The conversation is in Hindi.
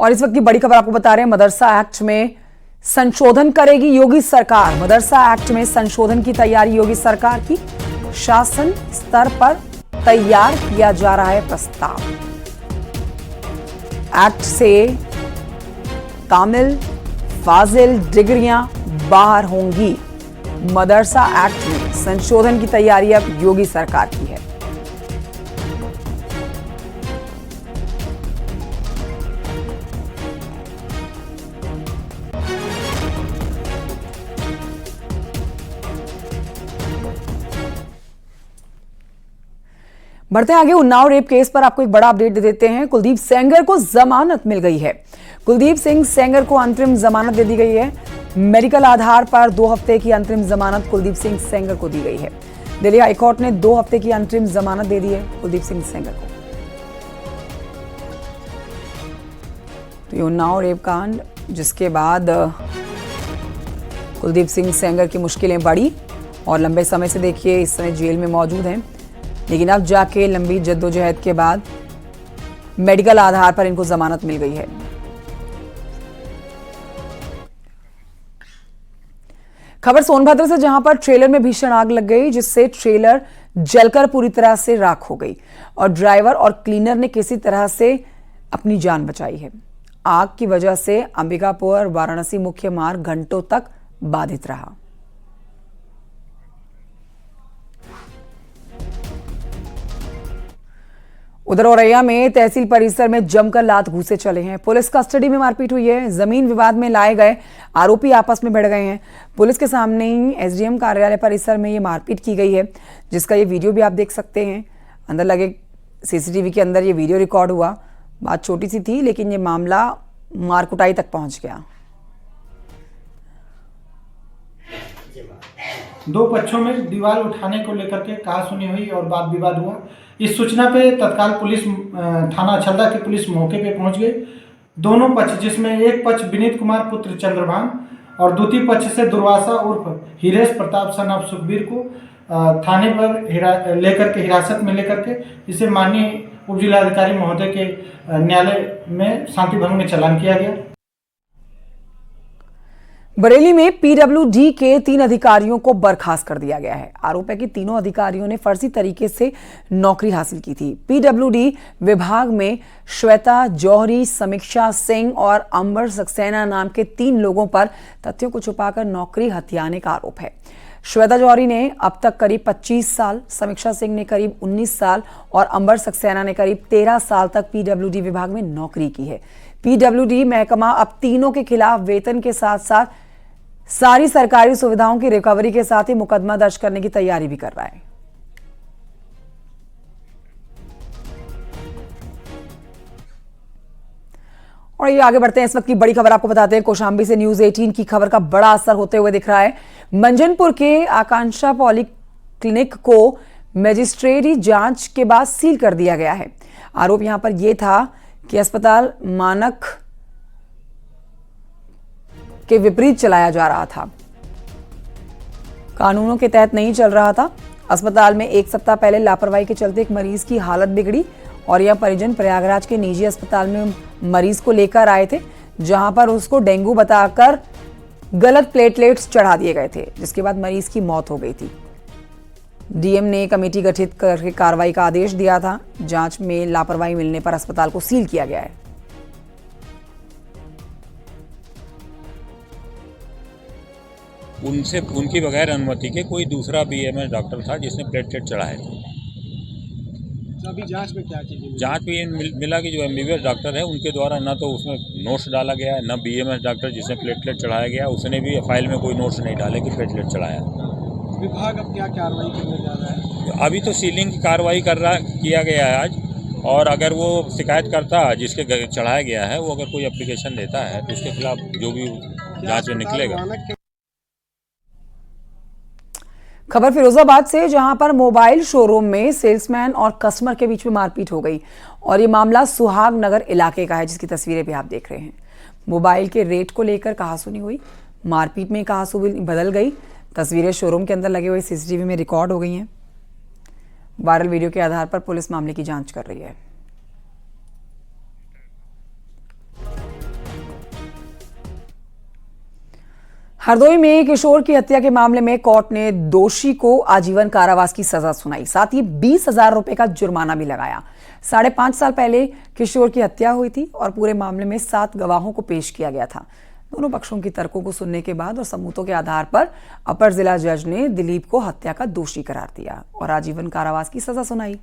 और इस वक्त की बड़ी खबर आपको बता रहे हैं, मदरसा एक्ट में संशोधन करेगी योगी सरकार। मदरसा एक्ट में संशोधन की तैयारी योगी सरकार की, शासन स्तर पर तैयार किया जा रहा है प्रस्ताव। एक्ट से कामिल फाजिल डिग्रियां बाहर होंगी। मदरसा एक्ट में संशोधन की तैयारी अब योगी सरकार की है। बढ़ते आगे, उन्नाव रेप केस पर आपको एक बड़ा अपडेट दे देते हैं। कुलदीप सेंगर को जमानत मिल गई है। कुलदीप सिंह सेंगर को अंतरिम जमानत दे दी गई है। मेडिकल आधार पर 2 हफ्ते की अंतरिम जमानत कुलदीप सिंह सेंगर को दी गई है। दिल्ली हाईकोर्ट ने 2 हफ्ते की अंतरिम जमानत दे दी है कुलदीप सिंह सेंगर को। तो ये उन्नाव रेप कांड, जिसके बाद कुलदीप सिंह सेंगर की मुश्किलें बढ़ी और लंबे समय से देखिए इस समय जेल में मौजूद हैं, लेकिन अब जाके लंबी जद्दोजहद के बाद मेडिकल आधार पर इनको जमानत मिल गई है। खबर सोनभद्र से, जहां पर ट्रेलर में भीषण आग लग गई, जिससे ट्रेलर जलकर पूरी तरह से राख हो गई और ड्राइवर और क्लीनर ने किसी तरह से अपनी जान बचाई है। आग की वजह से अंबिकापुर वाराणसी मुख्य मार्ग घंटों तक बाधित रहा। उधर औरैया में तहसील परिसर में जमकर लात घूसे चले हैं। पुलिस कस्टडी में मारपीट हुई है। जमीन विवाद में लाए गए आरोपी आपस में भिड़ गए हैं। पुलिस के सामने ही एसडीएम कार्यालय परिसर में ये मारपीट की गई है, जिसका ये वीडियो भी आप देख सकते हैं। अंदर लगे सीसीटीवी के अंदर ये वीडियो रिकॉर्ड हुआ। बात छोटी सी थी, लेकिन ये मामला मारकुटाई तक पहुंच गया। 2 पक्षों में दीवार उठाने को लेकर के कहासुनी हुई और वाद विवाद हुआ। इस सूचना पे तत्काल पुलिस थाना छलदा की पुलिस मौके पे पहुंच गई। दोनों पक्ष, जिसमें एक पक्ष विनीत कुमार पुत्र चंद्रभान और द्वितीय पक्ष से दुर्वासा उर्फ हिरेश प्रताप सन ऑफ सुखबीर को थाने पर लेकर के हिरासत में लेकर के इसे माननीय उप जिलाधिकारी महोदय के न्यायालय में शांति भंग में चालान किया गया। बरेली में पीडब्ल्यूडी के 3 अधिकारियों को बर्खास्त कर दिया गया है। आरोप है कि तीनों अधिकारियों ने फर्जी तरीके से नौकरी हासिल की थी। पीडब्ल्यूडी विभाग में श्वेता जौहरी, समीक्षा सिंह और अंबर सक्सेना नाम के 3 लोगों पर तथ्यों को छुपाकर नौकरी हथियाने का आरोप है। श्वेता जौहरी ने अब तक करीब 25 साल, समीक्षा सिंह ने करीब 19 साल और अंबर सक्सेना ने करीब 13 साल तक पीडब्ल्यूडी विभाग में नौकरी की है। पीडब्ल्यूडी महकमा अब तीनों के खिलाफ वेतन के साथ साथ सारी सरकारी सुविधाओं की रिकवरी के साथ ही मुकदमा दर्ज करने की तैयारी भी कर रहा है। और ये आगे बढ़ते हैं, इस वक्त की बड़ी खबर आपको बताते हैं। कौशांबी से न्यूज 18 की खबर का बड़ा असर होते हुए दिख रहा है। मंजनपुर के आकांक्षा पॉलीक्लिनिक को मजिस्ट्रेटी जांच के बाद सील कर दिया गया है। आरोप यहां पर यह था कि अस्पताल मानक के विपरीत चलाया जा रहा था, कानूनों के तहत नहीं चल रहा था। अस्पताल में 1 सप्ताह पहले लापरवाही के चलते एक मरीज की हालत बिगड़ी और यह परिजन प्रयागराज के निजी अस्पताल में मरीज को लेकर आए थे, जहां पर उसको डेंगू बताकर गलत प्लेटलेट्स चढ़ा दिए गए थे, जिसके बाद मरीज की मौत हो गई थी। डीएम ने कमेटी गठित करके कार्रवाई का आदेश दिया था। जांच में लापरवाही मिलने पर अस्पताल को सील किया गया है। उनसे उनकी बगैर अनुमति के कोई दूसरा बीएमएस डॉक्टर था जिसने प्लेटलेट चढ़ाए थे। तो अभी जांच में क्या चीज़ जांच में मिला कि जो एमबीबीएस डॉक्टर है उनके द्वारा न तो उसमें नोट्स डाला गया है, न बीएमएस डॉक्टर जिसने प्लेटलेट चढ़ाया गया उसने भी फाइल में कोई नोट्स नहीं डाले कि प्लेटलेट चढ़ाया। विभाग अब क्या कार्रवाई करने जा रहा है? अभी तो सीलिंग की कार्रवाई किया गया है आज, और अगर वो शिकायत करता जिसके चढ़ाया गया है, वो अगर कोई एप्लीकेशन देता है तो उसके खिलाफ जो भी जाँच में निकलेगा। खबर फिरोजाबाद से, जहां पर मोबाइल शोरूम में सेल्समैन और कस्टमर के बीच में मारपीट हो गई और ये मामला सुहाग नगर इलाके का है, जिसकी तस्वीरें भी आप देख रहे हैं। मोबाइल के रेट को लेकर कहासुनी हुई, मारपीट में कहासुनी बदल गई। तस्वीरें शोरूम के अंदर लगे हुए सीसीटीवी में रिकॉर्ड हो गई हैं। वायरल वीडियो के आधार पर पुलिस मामले की जांच कर रही है। हरदोई में किशोर की हत्या के मामले में कोर्ट ने दोषी को आजीवन कारावास की सजा सुनाई, साथ ही 20,000 रुपए का जुर्माना भी लगाया। 5.5 साल पहले किशोर की हत्या हुई थी और पूरे मामले में 7 गवाहों को पेश किया गया था। दोनों पक्षों की तर्कों को सुनने के बाद और सबूतों के आधार पर अपर जिला जज ने दिलीप को हत्या का दोषी करार दिया और आजीवन कारावास की सजा सुनाई।